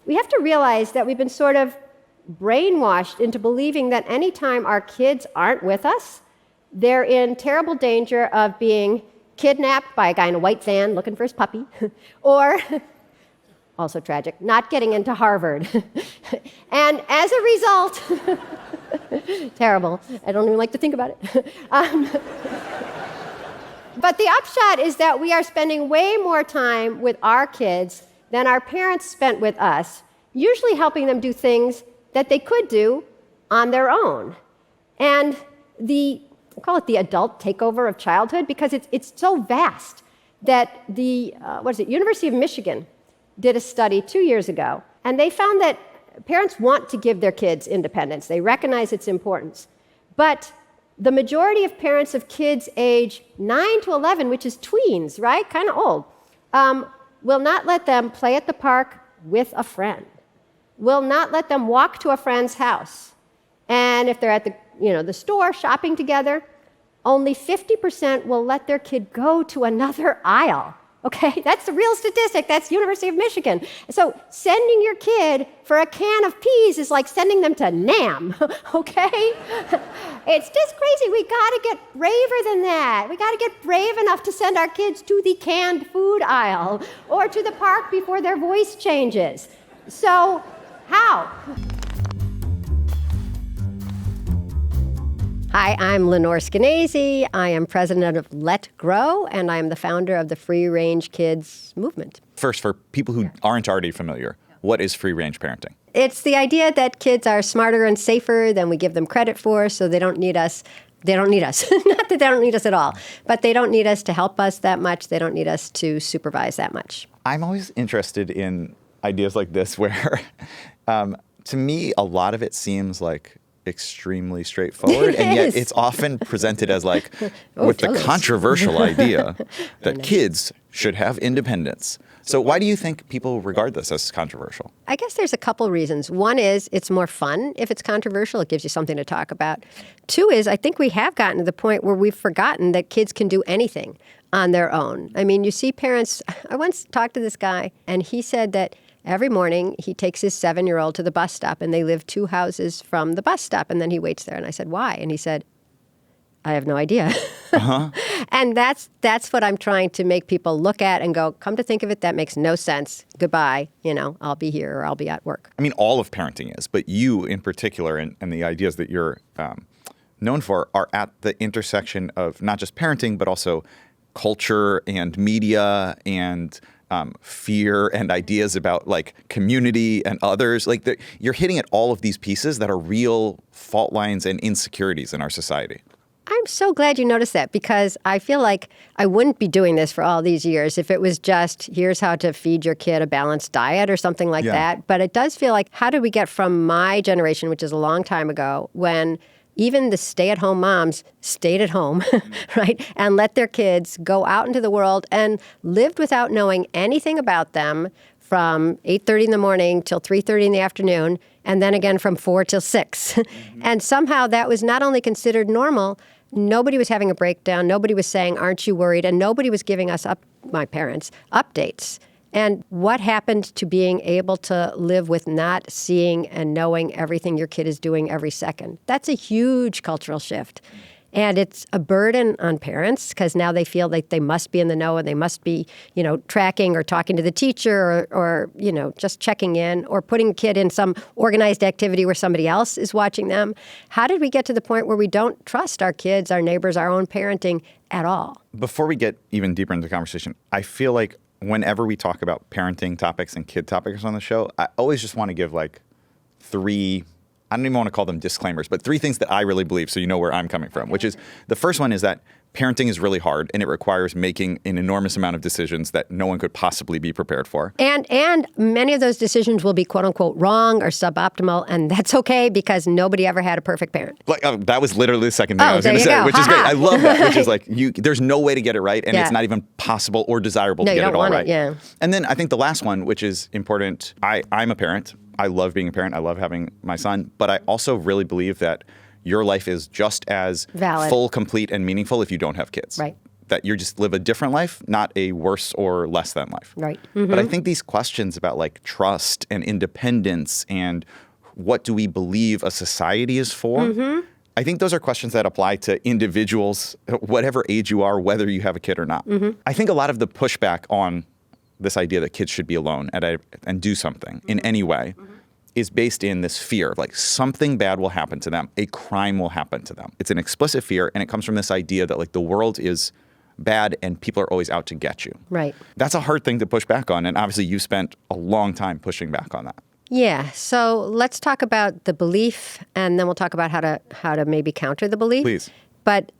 we have to realize that we've been sort of brainwashed into believing that anytime our kids aren't with us, they're in terrible danger of being kidnapped by a guy in a white van looking for his puppy, or, also tragic, not getting into Harvard. And as a result, terrible, I don't even like to think about it. But the upshot is that we are spending way more time with our kids than our parents spent with us, usually helping them do things that they could do on their own. And I call it the adult takeover of childhood because it's so vast that the University of Michigan did a study 2 years ago, and they found that parents want to give their kids independence. They recognize its importance. But the majority of parents of kids age 9 to 11, which is tweens, right? Kind of old, will not let them play at the park with a friend, will not let them walk to a friend's house. And if they're at the store shopping together, only 50% will let their kid go to another aisle. Okay, that's the real statistic. That's University of Michigan. So sending your kid for a can of peas is like sending them to Nam, okay? It's just crazy. We gotta get braver than that. We gotta get brave enough to send our kids to the canned food aisle or to the park before their voice changes. So, how? Hi, I'm Lenore Skenazy. I am president of Let Grow, and I am the founder of the Free Range Kids movement. First, for people who aren't already familiar, what is free range parenting? It's the idea that kids are smarter and safer than we give them credit for, so they don't need us. They don't need us. Not that they don't need us at all, but they don't need us to help us that much. They don't need us to supervise that much. I'm always interested in ideas like this where, to me, a lot of it seems like extremely straightforward, and yet it's often presented as like with the controversial idea that kids should have independence. So why do you think people regard this as controversial? I guess there's a couple reasons. One is it's more fun if it's controversial. It gives you something to talk about. Two is I think we have gotten to the point where we've forgotten that kids can do anything on their own. I mean, you see parents. I once talked to this guy, and he said that every morning, he takes his 7-year-old to the bus stop, and they live 2 houses from the bus stop, and then he waits there. And I said, why? And he said, I have no idea. Uh-huh. And that's what I'm trying to make people look at and go, come to think of it, that makes no sense. Goodbye. I'll be here or I'll be at work. I mean, all of parenting is, but you in particular and the ideas that you're known for are at the intersection of not just parenting, but also culture and media and fear and ideas about like community and others. Like you're hitting at all of these pieces that are real fault lines and insecurities in our society. I'm so glad you noticed that, because I feel like I wouldn't be doing this for all these years if it was just here's how to feed your kid a balanced diet or something like that. But it does feel like, how did we get from my generation, which is a long time ago, when even the stay-at-home moms stayed at home, right, and let their kids go out into the world and lived without knowing anything about them from 8:30 in the morning till 3:30 in the afternoon, and then again from 4 till 6. Mm-hmm. And somehow that was not only considered normal, nobody was having a breakdown, nobody was saying, aren't you worried, and nobody was giving us, my parents, updates. And what happened to being able to live with not seeing and knowing everything your kid is doing every second? That's a huge cultural shift. And it's a burden on parents because now they feel like they must be in the know and they must be, tracking or talking to the teacher or just checking in or putting a kid in some organized activity where somebody else is watching them. How did we get to the point where we don't trust our kids, our neighbors, our own parenting at all? Before we get even deeper into the conversation, I feel like whenever we talk about parenting topics and kid topics on the show, I always just want to give like 3, I don't even want to call them disclaimers, but 3 things that I really believe so you know where I'm coming from, which is the first one is that parenting is really hard and it requires making an enormous amount of decisions that no one could possibly be prepared for. And many of those decisions will be quote unquote wrong or suboptimal, and that's okay because nobody ever had a perfect parent. Like that was literally the second thing I was going to say, which is great. I love that, which is like there's no way to get it right, and it's not even possible or desirable to get it all right. And then I think the last one, which is important, I'm a parent. I love being a parent. I love having my son, but I also really believe that your life is just as valid, full, complete, and meaningful if you don't have kids. Right. that you just live a different life, not a worse or less than life. Right. But I think these questions about like trust and independence and what do we believe a society is for, I think those are questions that apply to individuals, whatever age you are, whether you have a kid or not. I think a lot of the pushback on this idea that kids should be alone and do something in any way is based in this fear of like something bad will happen to them, a crime will happen to them. It's an explicit fear, and it comes from this idea that like the world is bad and people are always out to get you. Right. That's a hard thing to push back on, and obviously you spent a long time pushing back on that. Yeah. So let's talk about the belief, and then we'll talk about how to maybe counter the belief. Please. But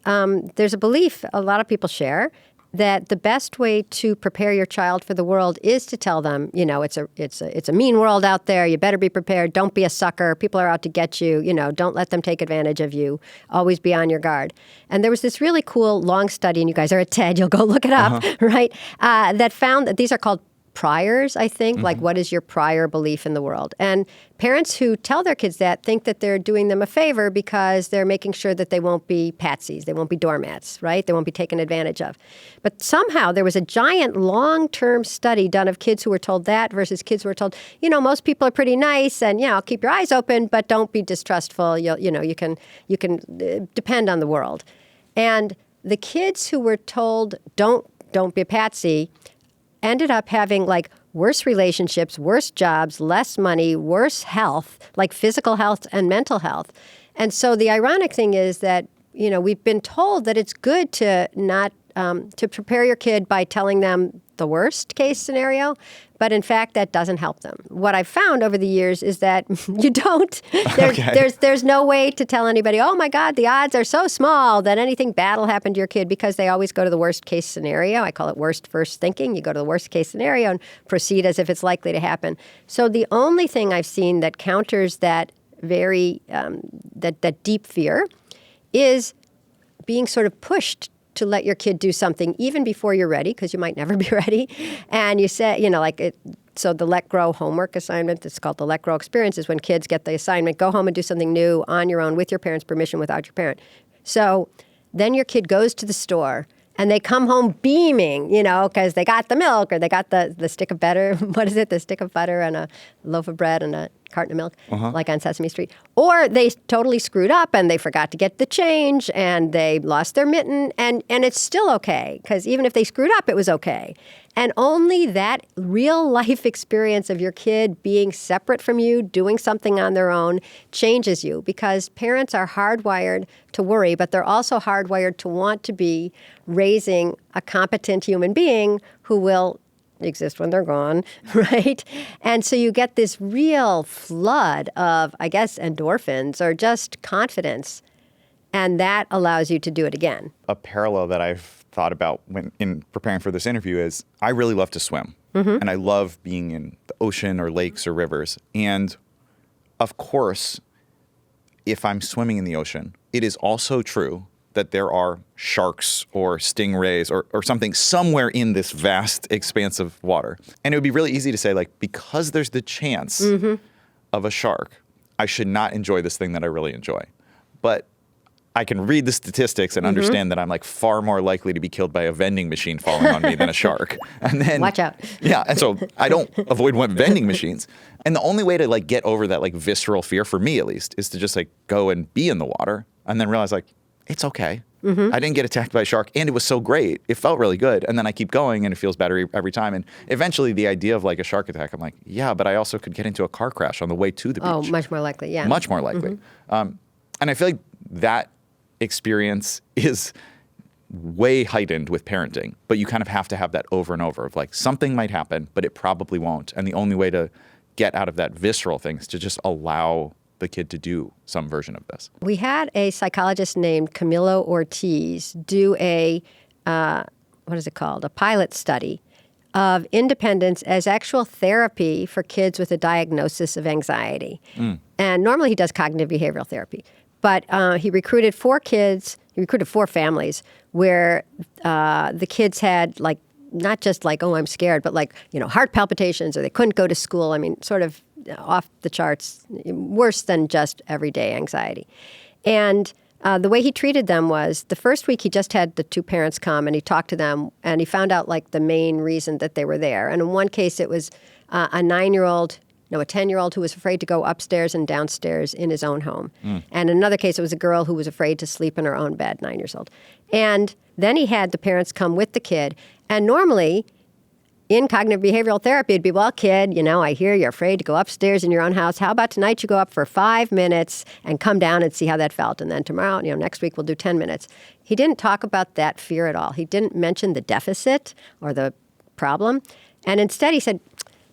there's a belief a lot of people share that the best way to prepare your child for the world is to tell them, you know, it's a mean world out there. You better be prepared. Don't be a sucker. People are out to get you. You know, don't let them take advantage of you. Always be on your guard. And there was this really cool long study, and you guys are at TED. You'll go look it up, right? That found that these are called priors, I think, like what is your prior belief in the world? And parents who tell their kids that think that they're doing them a favor because they're making sure that they won't be patsies, they won't be doormats, right? They won't be taken advantage of. But somehow there was a giant long-term study done of kids who were told that versus kids who were told, you know, most people are pretty nice and, you know, keep your eyes open, but don't be distrustful. You can depend on the world. And the kids who were told don't be a patsy ended up having like worse relationships, worse jobs, less money, worse health, like physical health and mental health. And so the ironic thing is that, you know, we've been told that it's good to not to prepare your kid by telling them the worst case scenario, but in fact that doesn't help them. What I've found over the years is that you don't. There's no way to tell anybody, oh my God, the odds are so small that anything bad will happen to your kid, because they always go to the worst case scenario. I call it worst first thinking. You go to the worst case scenario and proceed as if it's likely to happen. So the only thing I've seen that counters that very that deep fear is being sort of pushed to let your kid do something even before you're ready, because you might never be ready. And you say, you know, like it. So the Let Grow homework assignment, it's called the Let Grow experience, is when kids get the assignment, go home and do something new on your own with your parents' permission, without your parent. So then your kid goes to the store and they come home beaming, you know, because they got the milk or they got the stick of butter. What is it? The stick of butter and a loaf of bread and a carton of milk, like on Sesame Street. Or they totally screwed up and they forgot to get the change and they lost their mitten, and it's still okay, because even if they screwed up, it was okay. And only that real life experience of your kid being separate from you, doing something on their own, changes you, because parents are hardwired to worry, but they're also hardwired to want to be raising a competent human being who will exist when they're gone, right? And so you get this real flood of, I guess, endorphins or just confidence, and that allows you to do it again. A parallel that I've thought about when in preparing for this interview is I really love to swim, and I love being in the ocean or lakes or rivers. And of course, if I'm swimming in the ocean, it is also true that there are sharks or stingrays or something somewhere in this vast expanse of water. And it would be really easy to say, like, because there's the chance of a shark, I should not enjoy this thing that I really enjoy. But I can read the statistics and understand that I'm like far more likely to be killed by a vending machine falling on me than a shark. And then Watch out. Yeah, and so I don't avoid vending machines. And the only way to like get over that like visceral fear, for me at least, is to just like go and be in the water and then realize like it's okay. I didn't get attacked by a shark, and it was so great. It felt really good. And then I keep going, and it feels better every time. And eventually the idea of like a shark attack, I'm like, yeah, but I also could get into a car crash on the way to the beach. Oh, much more likely, yeah. Much more likely. And I feel like that experience is way heightened with parenting, but you kind of have to have that over and over of like something might happen, but it probably won't. And the only way to get out of that visceral thing is to just allow the kid to do some version of this. We had a psychologist named Camilo Ortiz do a pilot study of independence as actual therapy for kids with a diagnosis of anxiety. And normally he does cognitive behavioral therapy. But he recruited 4 families where the kids had like, not just like, oh, I'm scared, but like, you know, heart palpitations, or they couldn't go to school. I mean, sort of off the charts, worse than just everyday anxiety. And the way he treated them was the first week he just had the two parents come and he talked to them and he found out like the main reason that they were there. And in one case it was a 10-year-old who was afraid to go upstairs and downstairs in his own home. And in another case it was a girl who was afraid to sleep in her own bed, 9 years old. And then he had the parents come with the kid. And normally in cognitive behavioral therapy, it'd be, well, kid, I hear you're afraid to go upstairs in your own house. How about tonight you go up for 5 minutes and come down and see how that felt? And then tomorrow, next week we'll do 10 minutes. He didn't talk about that fear at all. He didn't mention the deficit or the problem. And instead he said,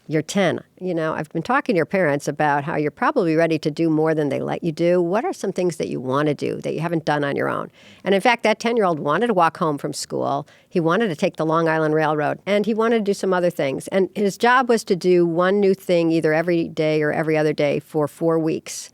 you're 10. I've been talking to your parents about how you're probably ready to do more than they let you do. What are some things that you want to do that you haven't done on your own? And in fact, that 10-year-old wanted to walk home from school. He wanted to take the Long Island Railroad, and he wanted to do some other things. And his job was to do one new thing either every day or every other day for 4 weeks.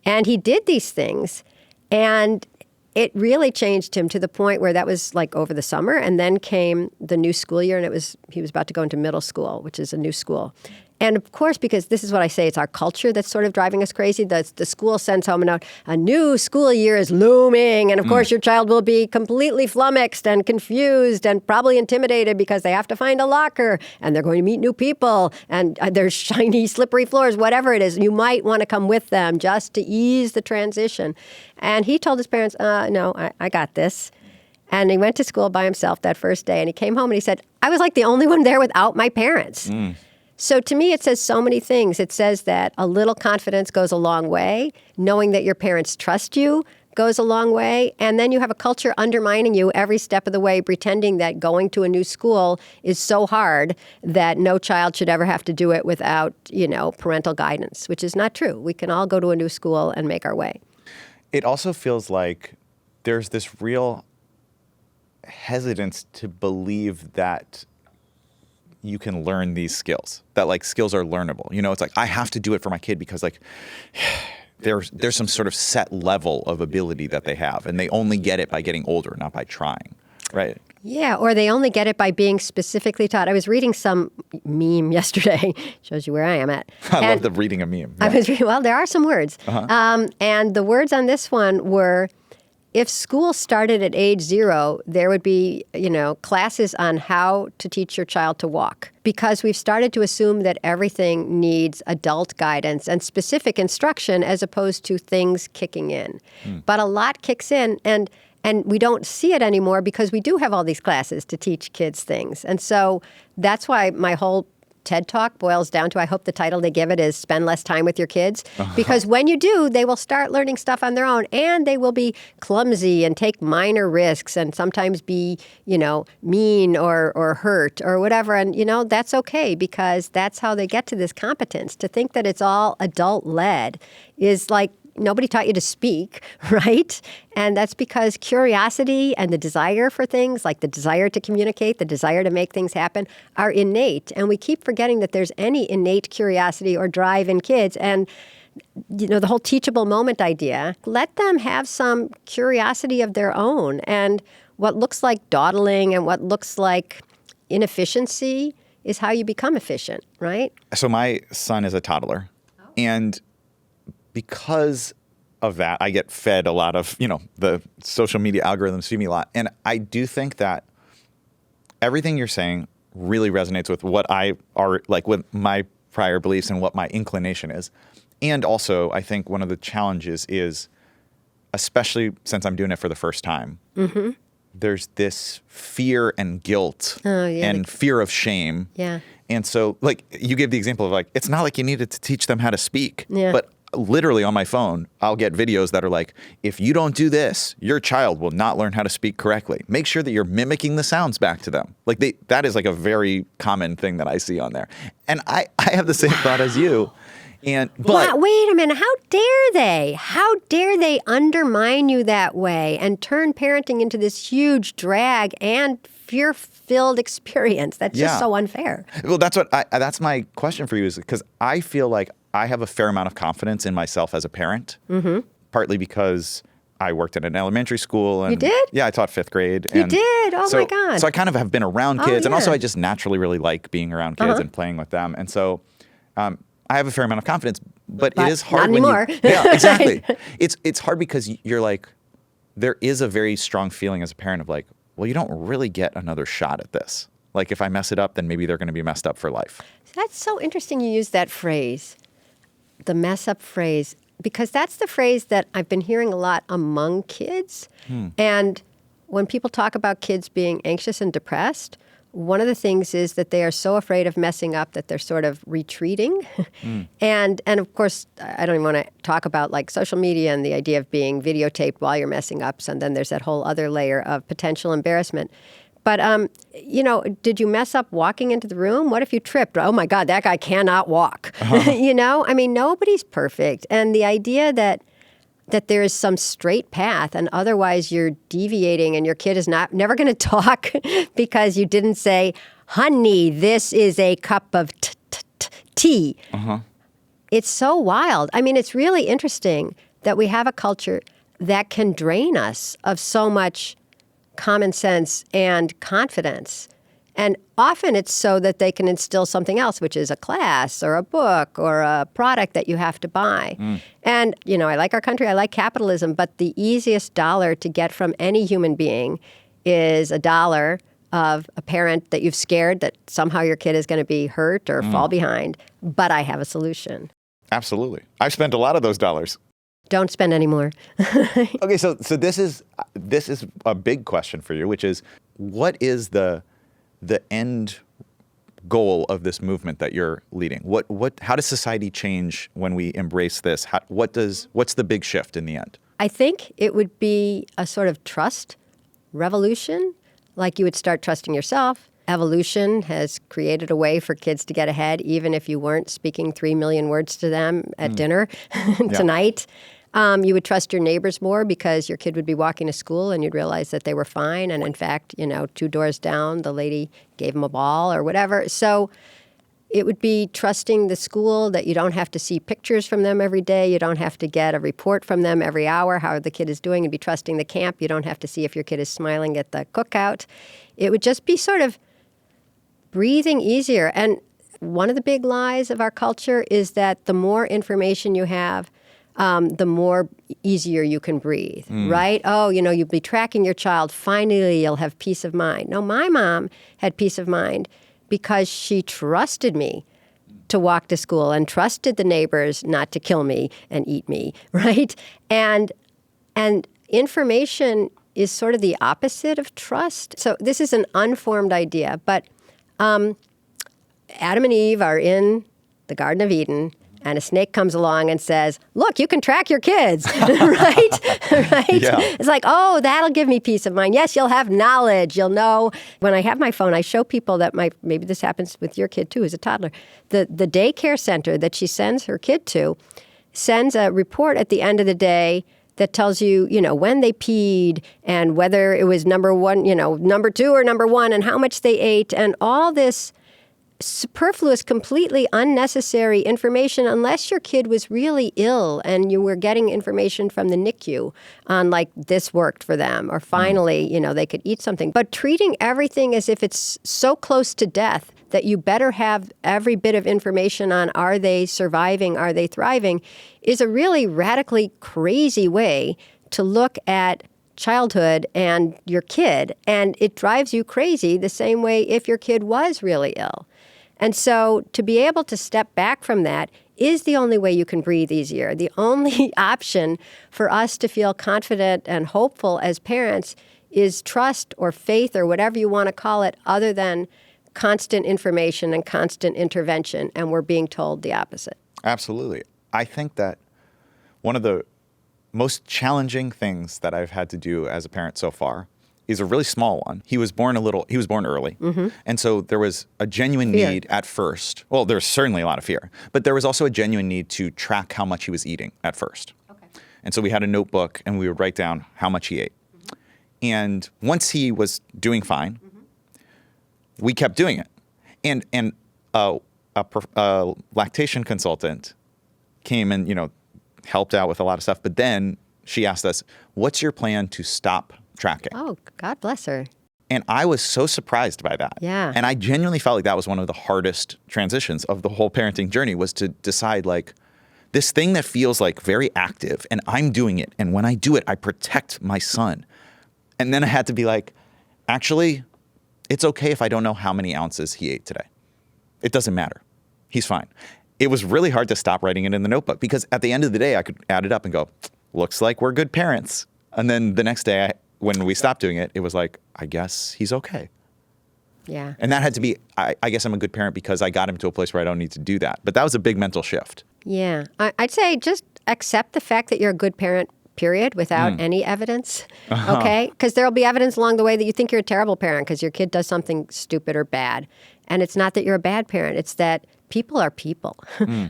And he did these things, and it really changed him to the point where that was like over the summer, and then came the new school year, and he was about to go into middle school, which is a new school. And of course, because this is what I say, it's our culture that's sort of driving us crazy. The school sends home a note, a new school year is looming. And of course, your child will be completely flummoxed and confused and probably intimidated because they have to find a locker and they're going to meet new people and there's shiny, slippery floors, whatever it is. You might want to come with them just to ease the transition. And he told his parents, no, I got this. And he went to school by himself that first day. And he came home and he said, I was like the only one there without my parents. So to me, it says so many things. It says that a little confidence goes a long way. Knowing that your parents trust you goes a long way. And then you have a culture undermining you every step of the way, pretending that going to a new school is so hard that no child should ever have to do it without, parental guidance, which is not true. We can all go to a new school and make our way. It also feels like there's this real hesitance to believe that you can learn these skills, that like skills are learnable. It's like, I have to do it for my kid because like there's some sort of set level of ability that they have, and they only get it by getting older, not by trying, right? Yeah, or they only get it by being specifically taught. I was reading some meme yesterday. Shows you where I am at. I love the reading a meme. Yeah. I was reading, well, there are some words. And the words on this one were, if school started at age 0, there would be, classes on how to teach your child to walk. Because we've started to assume that everything needs adult guidance and specific instruction as opposed to things kicking in. But a lot kicks in, and we don't see it anymore because we do have all these classes to teach kids things. And so that's why my whole TED Talk boils down to, I hope the title they give it is Spend Less Time with Your Kids. Because when you do, they will start learning stuff on their own, and they will be clumsy and take minor risks and sometimes be, mean or hurt or whatever. And, that's okay because that's how they get to this competence. To think that it's all adult-led is like, nobody taught you to speak, right? And that's because curiosity and the desire for things, like the desire to communicate, the desire to make things happen, are innate. And we keep forgetting that there's any innate curiosity or drive in kids. And, the whole teachable moment idea, let them have some curiosity of their own. And what looks like dawdling and what looks like inefficiency is how you become efficient, right? So my son is a toddler. And because of that, I get fed a lot of, the social media algorithms feed me a lot. And I do think that everything you're saying really resonates with what with my prior beliefs and what my inclination is. And also, I think one of the challenges is, especially since I'm doing it for the first time, there's this fear and guilt and fear of shame. Yeah. And so, you gave the example of, it's not like you needed to teach them how to speak. Yeah. But literally on my phone, I'll get videos that are like, if you don't do this, your child will not learn how to speak correctly. Make sure that you're mimicking the sounds back to them. That is like a very common thing that I see on there. And I have the same thought as you. But wait a minute, how dare they? How dare they undermine you that way and turn parenting into this huge drag and fear-filled experience? That's just so unfair. Well, that's my question for you, is because I feel like I have a fair amount of confidence in myself as a parent, partly because I worked in an elementary school. And, you did? Yeah, I taught 5th grade. You did? Oh, my God. So I kind of have been around kids. Yeah. And also I just naturally really like being around kids and playing with them. And so I have a fair amount of confidence, but it is hard not anymore. Yeah, exactly. It's hard because you're like, there is a very strong feeling as a parent of like, well, you don't really get another shot at this. Like if I mess it up, then maybe they're going to be messed up for life. That's so interesting you use that phrase, the mess up phrase, because that's the phrase that I've been hearing a lot among kids. And when people talk about kids being anxious and depressed, one of the things is that they are so afraid of messing up that they're sort of retreating. And of course, I don't even want to talk about like social media and the idea of being videotaped while you're messing up. So then there's that whole other layer of potential embarrassment. But, did you mess up walking into the room? What if you tripped? Oh, my God, that guy cannot walk. I mean, nobody's perfect. And the idea that there is some straight path and otherwise you're deviating and your kid is never going to talk because you didn't say, honey, this is a cup of tea. It's so wild. I mean, it's really interesting that we have a culture that can drain us of so much common sense and confidence. And often it's so that they can instill something else, which is a class or a book or a product that you have to buy. And, I like our country, I like capitalism, but the easiest dollar to get from any human being is $1 of a parent that you've scared that somehow your kid is going to be hurt or fall behind. But I have a solution. Absolutely. I've spent a lot of those dollars. Don't spend any more. Okay, so this is a big question for you, which is what is the end goal of this movement that you're leading? How does society change when we embrace this? What's the big shift in the end? I think it would be a sort of trust revolution, like you would start trusting yourself. Evolution has created a way for kids to get ahead, even if you weren't speaking 3 million words to them at dinner tonight. You would trust your neighbors more because your kid would be walking to school and you'd realize that they were fine. And in fact, 2 doors down, the lady gave them a ball or whatever. So it would be trusting the school that you don't have to see pictures from them every day. You don't have to get a report from them every hour how the kid is doing. It'd be trusting the camp. You don't have to see if your kid is smiling at the cookout. It would just be sort of breathing easier. And one of the big lies of our culture is that the more information you have, the more easier you can breathe, right? Oh, you'll be tracking your child. Finally, you'll have peace of mind. No, my mom had peace of mind because she trusted me to walk to school and trusted the neighbors not to kill me and eat me, right? And information is sort of the opposite of trust. So this is an unformed idea, but Adam and Eve are in the Garden of Eden, and a snake comes along and says, look, you can track your kids, right? Yeah. It's like, oh, that'll give me peace of mind. Yes, you'll have knowledge. You'll know. When I have my phone, I show people that maybe this happens with your kid too as a toddler. The daycare center that she sends her kid to sends a report at the end of the day that tells you, when they peed and whether it was number 1, number 2 or number 1 and how much they ate and all this superfluous, completely unnecessary information unless your kid was really ill and you were getting information from the NICU on like this worked for them or finally, they could eat something. But treating everything as if it's so close to death that you better have every bit of information on are they surviving, are they thriving, is a really radically crazy way to look at childhood and your kid. And it drives you crazy the same way if your kid was really ill. And so to be able to step back from that is the only way you can breathe easier. The only option for us to feel confident and hopeful as parents is trust or faith or whatever you want to call it, other than constant information and constant intervention. And we're being told the opposite. Absolutely. I think that one of the most challenging things that I've had to do as a parent so far is a really small one. He was born early. And so there was a genuine need at first. Well, there was certainly a lot of fear, but there was also a genuine need to track how much he was eating at first. Okay. And so we had a notebook and we would write down how much he ate. And once he was doing fine, we kept doing it. And a lactation consultant came and, helped out with a lot of stuff. But then she asked us, what's your plan to stop tracking? Oh, God bless her. And I was so surprised by that. Yeah. And I genuinely felt like that was one of the hardest transitions of the whole parenting journey, was to decide, like, this thing that feels like very active, and I'm doing it. And when I do it, I protect my son. And then I had to be like, actually, it's okay if I don't know how many ounces he ate today. It doesn't matter. He's fine. It was really hard to stop writing it in the notebook because at the end of the day, I could add it up and go, looks like we're good parents. And then the next day, when we stopped doing it, it was like, I guess he's okay. Yeah. And that had to be, I guess I'm a good parent because I got him to a place where I don't need to do that. But that was a big mental shift. Yeah. I'd say just accept the fact that you're a good parent, period, without any evidence. Okay? Because there'll be evidence along the way that you think you're a terrible parent because your kid does something stupid or bad. And it's not that you're a bad parent. It's that people are people,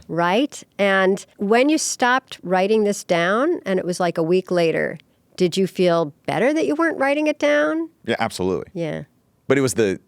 right? And when you stopped writing this down and it was like a week later, did you feel better that you weren't writing it down? Yeah, absolutely. Yeah. But it was the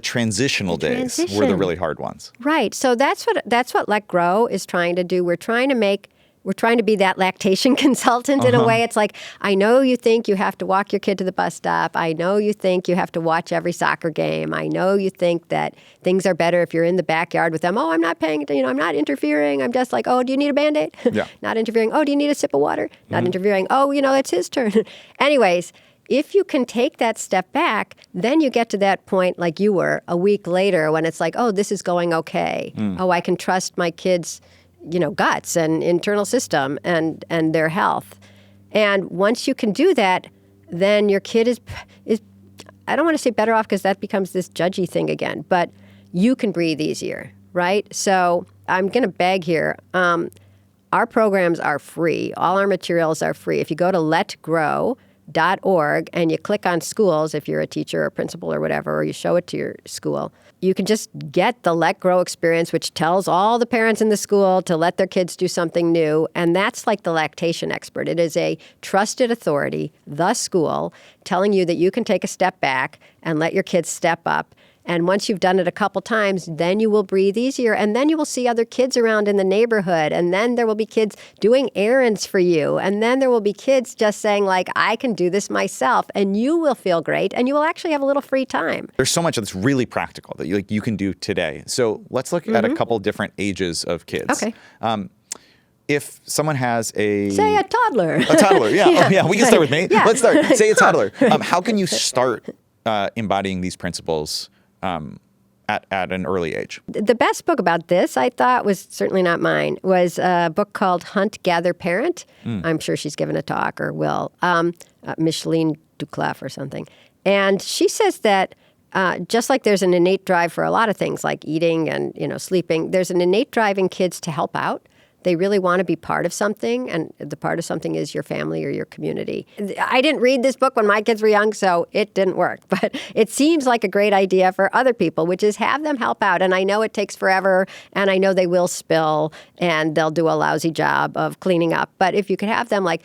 transitional days were the really hard ones. Right. So that's what Let Grow is trying to do. We're trying to be that lactation consultant in a way. It's like, I know you think you have to walk your kid to the bus stop. I know you think you have to watch every soccer game. I know you think that things are better if you're in the backyard with them. Oh, I'm not paying attention. I'm not interfering. I'm just like, oh, do you need a Band-Aid? Yeah. Not interfering. Oh, do you need a sip of water? Not interfering. Oh, it's his turn. Anyways, if you can take that step back, then you get to that point like you were a week later when it's like, oh, this is going okay. Oh, I can trust my kids' guts and internal system and their health. And once you can do that, then your kid is I don't want to say better off because that becomes this judgy thing again, but you can breathe easier, right? So I'm going to beg here. Our programs are free. All our materials are free. If you go to letgrow.org and you click on schools, if you're a teacher or principal or whatever, or you show it to your school, you can just get the Let Grow experience, which tells all the parents in the school to let their kids do something new. And that's like the lactation expert. It is a trusted authority, the school, telling you that you can take a step back and let your kids step up. And once you've done it a couple times, then you will breathe easier. And then you will see other kids around in the neighborhood. And then there will be kids doing errands for you. And then there will be kids just saying, like, I can do this myself. And you will feel great. And you will actually have a little free time. There's so much that's really practical that you can do today. So let's look at a couple different ages of kids. Okay. If someone has Say a toddler. A toddler, yeah. Yeah. Oh, yeah, we can start with me. Yeah. Let's start. Say a toddler. How can you start embodying these principles at an early age? The best book about this, I thought, was certainly not mine, was a book called Hunt, Gather, Parent. I'm sure she's given a talk or will. Micheline Duclaff or something. And she says that just like there's an innate drive for a lot of things like eating and sleeping, there's an innate drive in kids to help out. They really want to be part of something, and the part of something is your family or your community. I didn't read this book when my kids were young, so it didn't work. But it seems like a great idea for other people, which is have them help out. And I know it takes forever, and I know they will spill, and they'll do a lousy job of cleaning up. But if you could have them, like,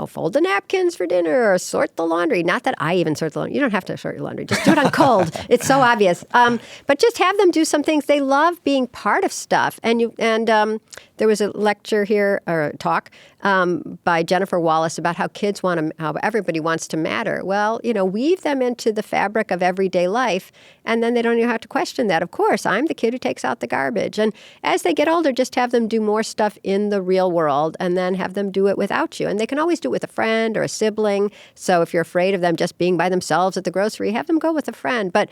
fold the napkins for dinner or sort the laundry. Not that I even sort the laundry. You don't have to sort your laundry. Just do it on cold. It's so obvious. But just have them do some things. They love being part of stuff. And there was a lecture here, or a talk, by Jennifer Wallace about how how everybody wants to matter. Well, weave them into the fabric of everyday life, and then they don't even have to question that. Of course, I'm the kid who takes out the garbage. And as they get older, just have them do more stuff in the real world, and then have them do it without you. And they can always do it with a friend or a sibling. So if you're afraid of them just being by themselves at the grocery, have them go with a friend. But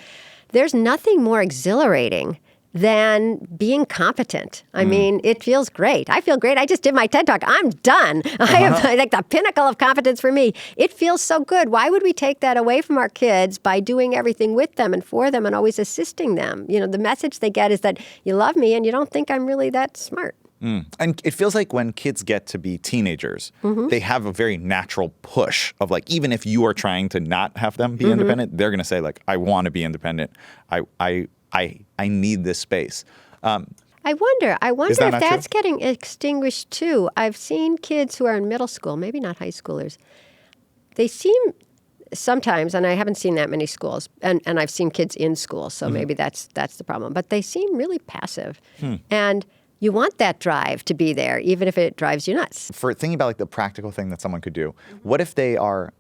there's nothing more exhilarating than being competent. I mean, it feels great. I feel great. I just did my TED Talk. I'm done. I have like the pinnacle of competence for me. It feels so good. Why would we take that away from our kids by doing everything with them and for them and always assisting them? The message they get is that you love me and you don't think I'm really that smart. And it feels like when kids get to be teenagers, they have a very natural push of like, even if you are trying to not have them be independent, they're going to say like, I want to be independent. I need this space. I wonder if that's true? getting extinguished too. I've seen kids who are in middle school, maybe not high schoolers. They seem sometimes, and I haven't seen that many schools, and I've seen kids in school, so maybe that's the problem. But they seem really passive. And you want that drive to be there, even if it drives you nuts. For thinking about like the practical thing that someone could do, what if they're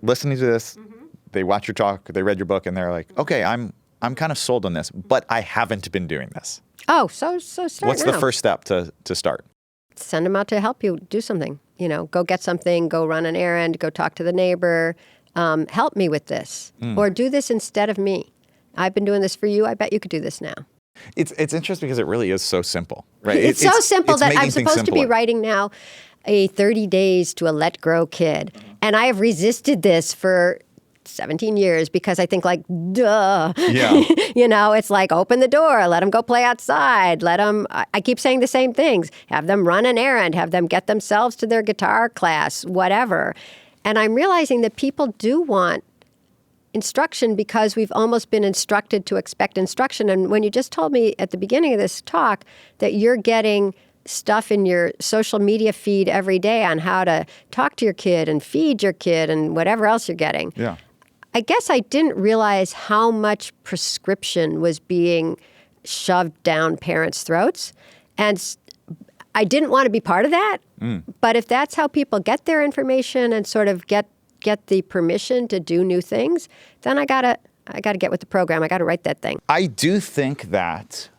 listening to this, they watch your talk, they read your book, and they're like, okay, I'm kind of sold on this, but I haven't been doing this. Oh, so start What's now. the first step to start? Send them out to help you do something. Go get something, go run an errand, go talk to the neighbor. Help me with this. Or do this instead of me. I've been doing this for you. I bet you could do this now. It's interesting because it really is so simple, right? It's so simple that I'm supposed to be simpler. writing now a 30 days to a let grow kid. And I have resisted this for 17 years because I think duh. Yeah. It's like open the door, let them go play outside, I keep saying the same things, have them run an errand, have them get themselves to their guitar class, whatever. And I'm realizing that people do want instruction because we've almost been instructed to expect instruction. And when you just told me at the beginning of this talk that you're getting stuff in your social media feed every day on how to talk to your kid and feed your kid and whatever else you're getting. Yeah. I guess I didn't realize how much prescription was being shoved down parents' throats. And I didn't want to be part of that. But if that's how people get their information and sort of get the permission to do new things, then I gotta get with the program. I gotta write that thing. I do think that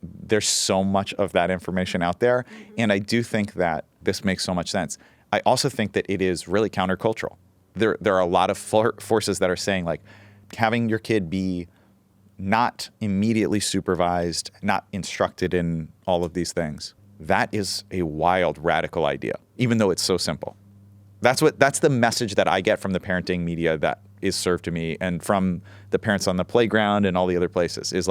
there's so much of that information out there, and I do think that this makes so much sense. I also think that it is really countercultural. There are a lot of forces that are saying having your kid be not immediately supervised, not instructed in all of these things. That is a wild, radical idea, even though it's so simple. That's the message that I get from the parenting media that is served to me and from the parents on the playground and all the other places is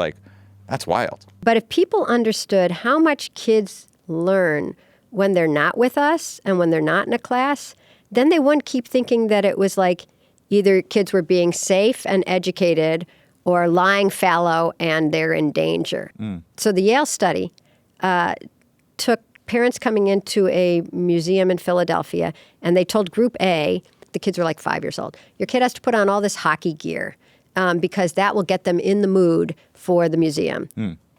that's wild. But if people understood how much kids learn when they're not with us and when they're not in a class, then they wouldn't keep thinking that it was either kids were being safe and educated or lying fallow and they're in danger. So the Yale study took parents coming into a museum in Philadelphia, and they told Group A, the kids were 5 years old, your kid has to put on all this hockey gear because that will get them in the mood for the museum.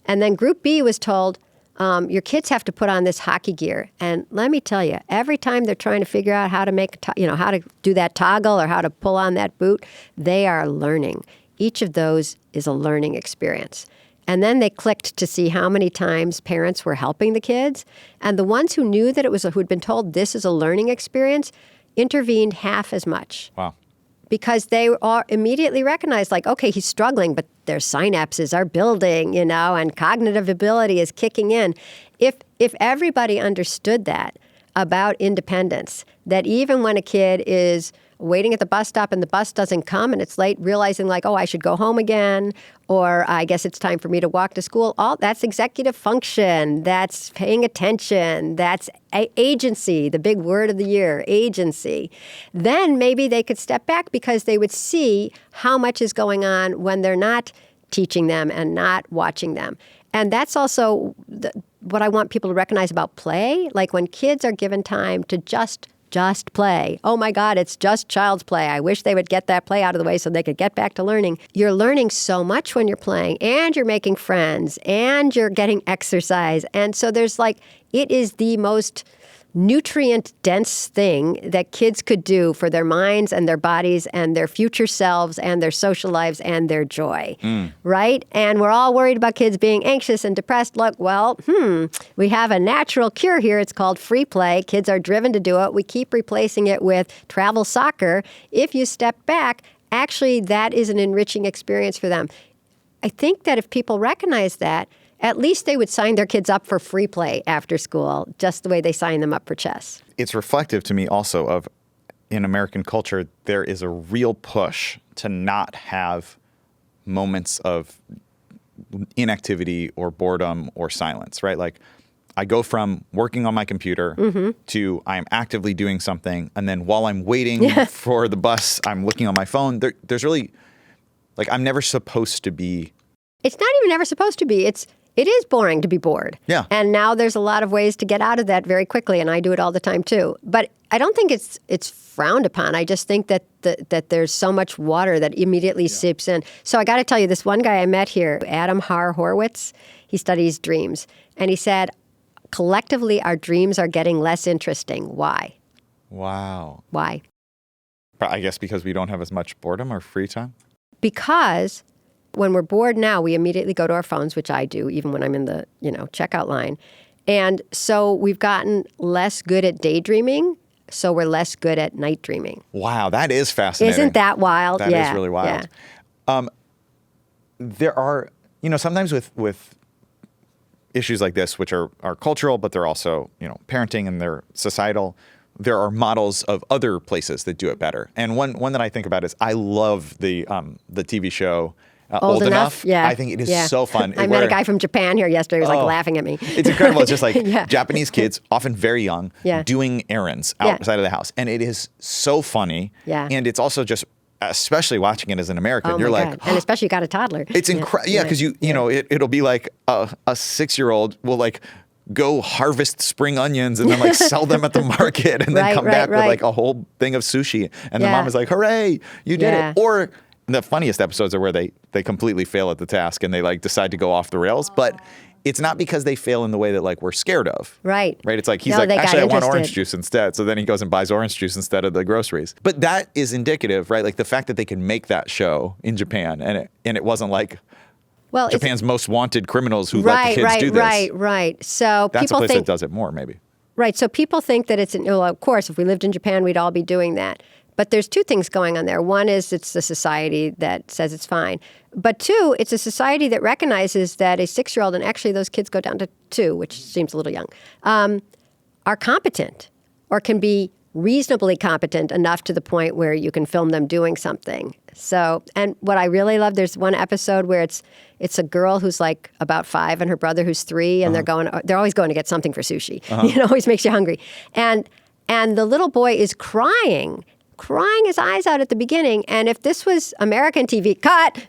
And then Group B was told, your kids have to put on this hockey gear. And let me tell you, every time they're trying to figure out how to make, how to do that toggle or how to pull on that boot, they are learning. Each of those is a learning experience. And then they clicked to see how many times parents were helping the kids. And the ones who knew that who'd been told this is a learning experience intervened half as much. Wow. Because they all immediately recognized, okay, he's struggling, but their synapses are building, and cognitive ability is kicking in. If everybody understood that about independence, that even when a kid is waiting at the bus stop and the bus doesn't come and it's late, realizing I should go home again, or I guess it's time for me to walk to school. All that's executive function. That's paying attention. That's agency, the big word of the year, agency. Then maybe they could step back because they would see how much is going on when they're not teaching them and not watching them. And that's also what I want people to recognize about play. When kids are given time to just play. Oh my God, it's just child's play. I wish they would get that play out of the way so they could get back to learning. You're learning so much when you're playing, and you're making friends, and you're getting exercise. And so there's it is the most nutrient-dense thing that kids could do for their minds and their bodies and their future selves and their social lives and their joy, right? And we're all worried about kids being anxious and depressed. Look, we have a natural cure here. It's called free play. Kids are driven to do it. We keep replacing it with travel soccer. If you step back, actually, that is an enriching experience for them. I think that if people recognize that, at least they would sign their kids up for free play after school, just the way they sign them up for chess. It's reflective to me also of, in American culture, there is a real push to not have moments of inactivity or boredom or silence, right? I go from working on my computer to I'm actively doing something, and then while I'm waiting for the bus, I'm looking on my phone. There's really, I'm never supposed to be. It's not even ever supposed to be. It is boring to be bored. Yeah. And now there's a lot of ways to get out of that very quickly, and I do it all the time too. But I don't think it's frowned upon. I just think that that there's so much water that immediately seeps in. So I got to tell you, this one guy I met here, Adam Horowitz, he studies dreams, and he said, collectively, our dreams are getting less interesting. Why? Wow. Why? I guess because we don't have as much boredom or free time? Because When we're bored now, we immediately go to our phones, which I do, even when I'm in the, checkout line. And so we've gotten less good at daydreaming, so we're less good at night dreaming. Wow, that is fascinating. Isn't that wild? That is really wild. Yeah. There are, sometimes with issues like this, which are cultural, but they're also, parenting and they're societal, there are models of other places that do it better. And one that I think about is I love the TV show Old Enough. Yeah. I think it is so fun. I met a guy from Japan here yesterday. He was laughing at me. It's incredible. It's just like Japanese kids, often very young, Yeah. doing errands outside of the house. And it is so funny. Yeah. And it's also just, especially watching it as an American, you're my like, God. And especially you got a toddler. it's incredible. Yeah, because it'll be like a 6-year-old will like go harvest spring onions and then like sell them at the market and then come back with like a whole thing of sushi. And the mom is like, hooray, you did it. Or the funniest episodes are where they completely fail at the task and they like decide to go off the rails. But it's not because they fail in the way that like we're scared of. Right. Right. It's like he's like, actually, I want orange juice instead. So then he goes and buys orange juice instead of the groceries. But that is indicative, right? Like the fact that they can make that show in Japan and it wasn't like Japan's most wanted criminals who let the kids do this. Right. So that's people a place think that does it more, maybe. Right. So people think that well, of course, if we lived in Japan, we'd all be doing that. But there's two things going on there. One is it's the society that says it's fine. But two, it's a society that recognizes that a 6-year-old, and actually those kids go down to 2, which seems a little young, are competent or can be reasonably competent enough to the point where you can film them doing something. So, and what I really love, there's one episode where it's a girl who's like about 5 and her brother who's 3, and they're always going to get something for sushi. It always makes you hungry. And the little boy is crying his eyes out at the beginning. And if this was American TV, cut,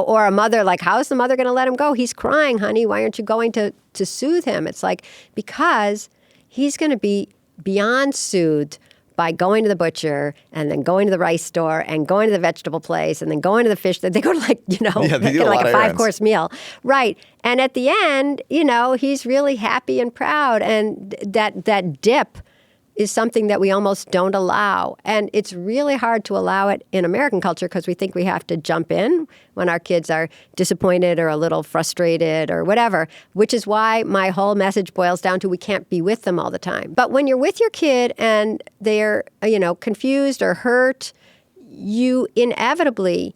or a mother, like, how's the mother going to let him go? He's crying, honey. Why aren't you going to soothe him? It's like, because he's going to be beyond soothed by going to the butcher and then going to the rice store and going to the vegetable place and then going to the fish. They go to like, they do like a 5-course errands. meal. Right. And at the end, he's really happy and proud. And that dip is something that we almost don't allow. And it's really hard to allow it in American culture because we think we have to jump in when our kids are disappointed or a little frustrated or whatever, which is why my whole message boils down to we can't be with them all the time. But when you're with your kid and they're, confused or hurt, you inevitably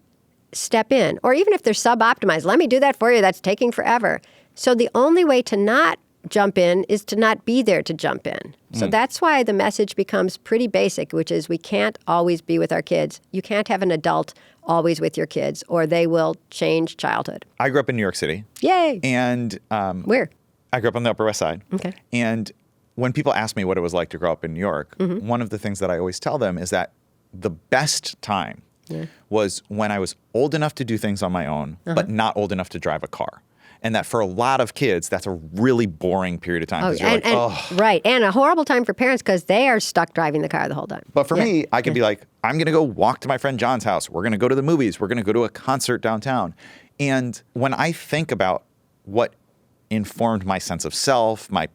step in. Or even if they're sub-optimized, let me do that for you, that's taking forever. So the only way to not jump in is to not be there to jump in. So that's why the message becomes pretty basic, which is we can't always be with our kids. You can't have an adult always with your kids or they will change childhood. I grew up in New York City. Yay. And where? I grew up on the Upper West Side. Okay. And when people ask me what it was like to grow up in New York, one of the things that I always tell them is that the best time was when I was old enough to do things on my own, but not old enough to drive a car. And that for a lot of kids, that's a really boring period of time. Right. And a horrible time for parents because they are stuck driving the car the whole time. But for me, I can be like, I'm going to go walk to my friend John's house. We're going to go to the movies. We're going to go to a concert downtown. And when I think about what informed my sense of self, my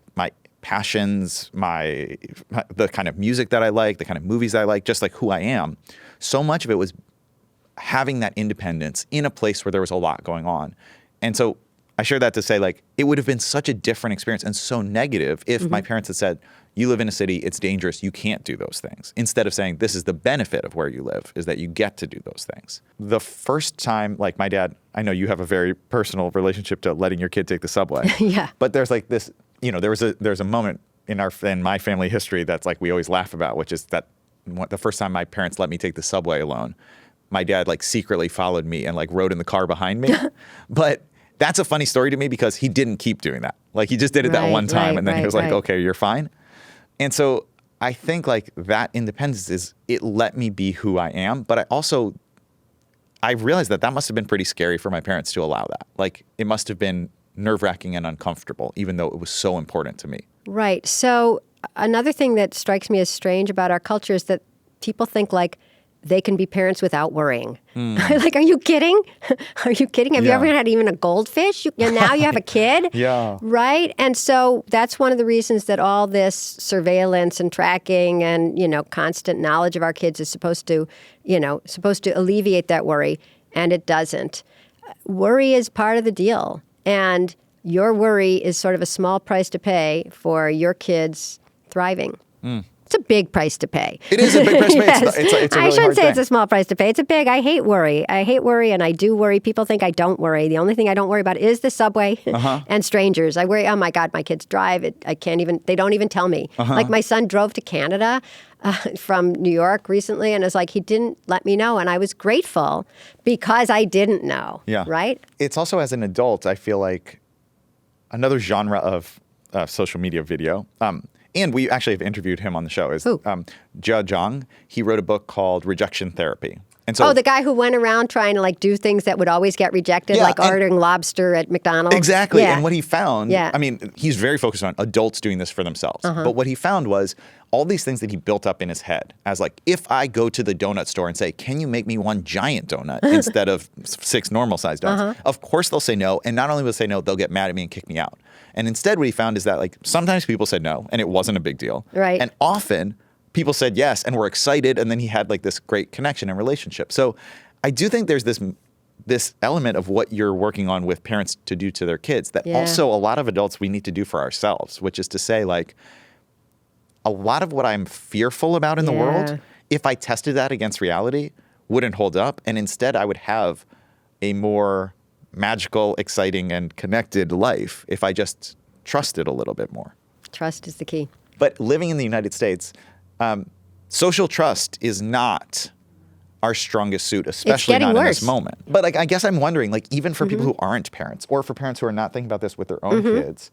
passions, the kind of music that I like, the kind of movies that I like, just like who I am, so much of it was having that independence in a place where there was a lot going on. And so I share that to say, like, it would have been such a different experience and so negative if my parents had said, you live in a city, it's dangerous, you can't do those things. Instead of saying, this is the benefit of where you live, is that you get to do those things. The first time, like my dad, I know you have a very personal relationship to letting your kid take the subway. But there's like this, there's a moment in my family history that's like we always laugh about, which is that the first time my parents let me take the subway alone, my dad like secretly followed me and like rode in the car behind me. But that's a funny story to me because he didn't keep doing that. Like he just did it that one time and then he was like, okay, you're fine. And so I think like that independence it let me be who I am. But I realized that must have been pretty scary for my parents to allow that. Like it must have been nerve-wracking and uncomfortable, even though it was so important to me. Right. So another thing that strikes me as strange about our culture is that people think like, they can be parents without worrying. Like, are you kidding? Are you kidding? Have you ever had even a goldfish? And now you have a kid? Right? And so that's one of the reasons that all this surveillance and tracking and, constant knowledge of our kids is supposed to alleviate that worry. And it doesn't. worry is part of the deal. And your worry is sort of a small price to pay for your kids thriving. It's a big price to pay. It is a big price to pay. Yes. It's a really I shouldn't hard say thing. it's a small price to pay. It's a big. I hate worry. And I do worry. People think I don't worry. The only thing I don't worry about is the subway and strangers. I worry, oh my God, my kids drive. I can't even, they don't even tell me. Like my son drove to Canada from New York recently, and it's like he didn't let me know. And I was grateful because I didn't know. Yeah. Right? It's also, as an adult, I feel like another genre of social media video. And we actually have interviewed him on the show. Is Jia Zhang. He wrote a book called Rejection Therapy. And so, the guy who went around trying to like do things that would always get rejected, Yeah, like ordering lobster at McDonald's. Exactly. Yeah. And what he found, Yeah. I mean, he's very focused on adults doing this for themselves. But what he found was all these things that he built up in his head as like, if I go to the donut store and say, can you make me one giant donut instead of 6 normal sized donuts? Of course they'll say no. And not only will they say no, they'll get mad at me and kick me out. And instead what he found is that like sometimes people said no and it wasn't a big deal. Right. And often people said yes and were excited. And then he had like this great connection and relationship. So I do think there's this element of what you're working on with parents to do to their kids that also a lot of adults we need to do for ourselves, which is to say like a lot of what I'm fearful about in the world, if I tested that against reality, wouldn't hold up. And instead I would have a more magical, exciting, and connected life if I just trusted a little bit more. Trust is the key. But living in the United States, social trust is not our strongest suit, especially not in this moment. But like, I guess I'm wondering, like, even for people who aren't parents, or for parents who are not thinking about this with their own kids,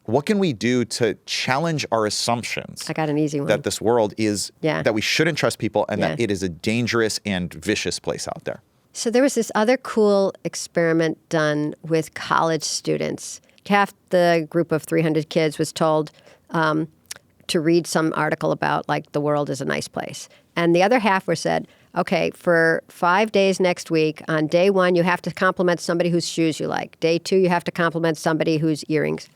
what can we do to challenge our assumptions? I got an easy one. That this world is, that we shouldn't trust people and that it is a dangerous and vicious place out there. So there was this other cool experiment done with college students. Half the group of 300 kids was told to read some article about like the world is a nice place. And the other half were said, okay, for 5 days next week, on day 1, you have to compliment somebody whose shoes you like. Day 2, you have to compliment somebody whose earrings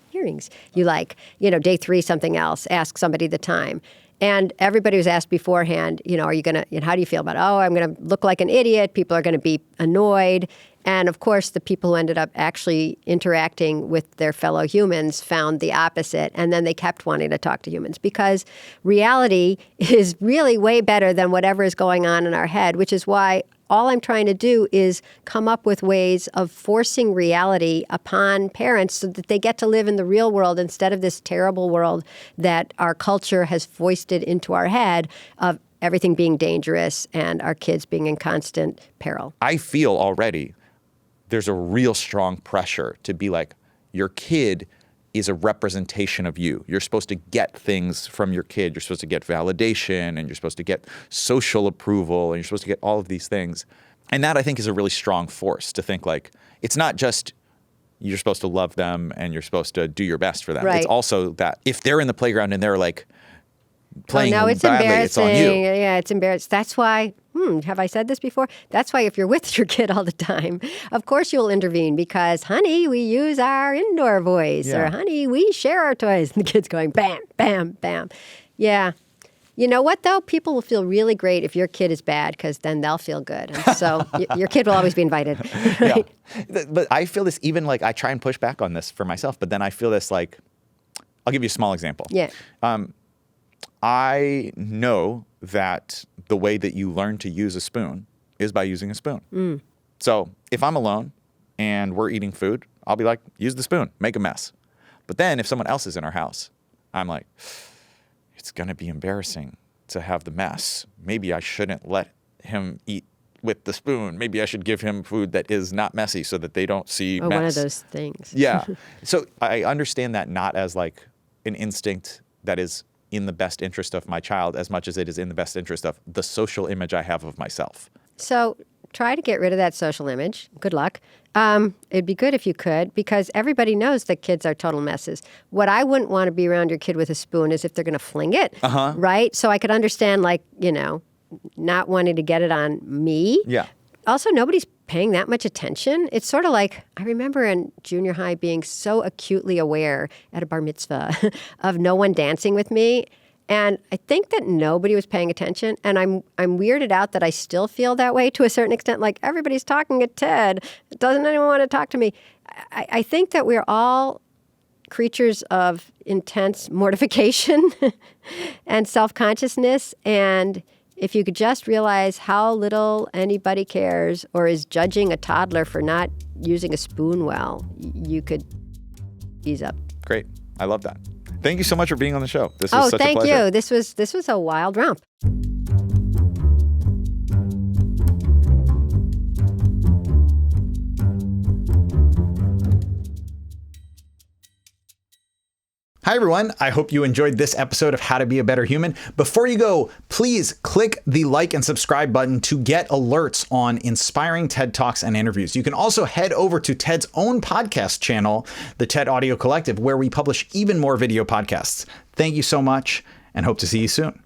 you like. Day 3, something else. Ask somebody the time. And everybody was asked beforehand, are you going to, how do you feel about it? Oh, I'm going to look like an idiot. People are going to be annoyed. And of course, the people who ended up actually interacting with their fellow humans found the opposite. And then they kept wanting to talk to humans because reality is really way better than whatever is going on in our head, which is why all I'm trying to do is come up with ways of forcing reality upon parents so that they get to live in the real world instead of this terrible world that our culture has foisted into our head of everything being dangerous and our kids being in constant peril. I feel already there's a real strong pressure to be like, your kid is a representation of you. You're supposed to get things from your kid. You're supposed to get validation, and you're supposed to get social approval, and you're supposed to get all of these things. And that, I think, is a really strong force to think like, it's not just you're supposed to love them and you're supposed to do your best for them. Right. It's also that if they're in the playground and they're like playing it's badly, it's on you. Yeah, it's embarrassing. That's why, have I said this before? That's why if you're with your kid all the time, of course you'll intervene because, honey, we use our indoor voice. Yeah. Or, honey, we share our toys. And the kid's going, bam, bam, bam. Yeah. You know what, though? People will feel really great if your kid is bad because then they'll feel good. And so your kid will always be invited. Right? Yeah. But I feel this even like I try and push back on this for myself, but then I feel this like, I'll give you a small example. Yeah. I know that the way that you learn to use a spoon is by using a spoon. So if I'm alone and we're eating food, I'll be like, use the spoon, make a mess. But then if someone else is in our house, I'm like, it's going to be embarrassing to have the mess. Maybe I shouldn't let him eat with the spoon. Maybe I should give him food that is not messy so that they don't see mess. One of those things. Yeah. So I understand that not as like an instinct that is in the best interest of my child as much as it is in the best interest of the social image I have of myself. So try to get rid of that social image. Good luck. It'd be good if you could, because everybody knows that kids are total messes. What I wouldn't want to be around your kid with a spoon is if they're going to fling it, right? So I could understand, like, not wanting to get it on me. Yeah. Also, nobody's paying that much attention. It's sort of like, I remember in junior high being so acutely aware at a bar mitzvah of no one dancing with me. And I think that nobody was paying attention. And I'm weirded out that I still feel that way to a certain extent. Like, everybody's talking at TED. Doesn't anyone want to talk to me? I think that we're all creatures of intense mortification and self-consciousness. And if you could just realize how little anybody cares or is judging a toddler for not using a spoon well, you could ease up. Great. I love that. Thank you so much for being on the show. This was such a pleasure. Thank you. This was a wild romp. Hi, everyone. I hope you enjoyed this episode of How to Be a Better Human. Before you go, please click the like and subscribe button to get alerts on inspiring TED Talks and interviews. You can also head over to TED's own podcast channel, the TED Audio Collective, where we publish even more video podcasts. Thank you so much and hope to see you soon.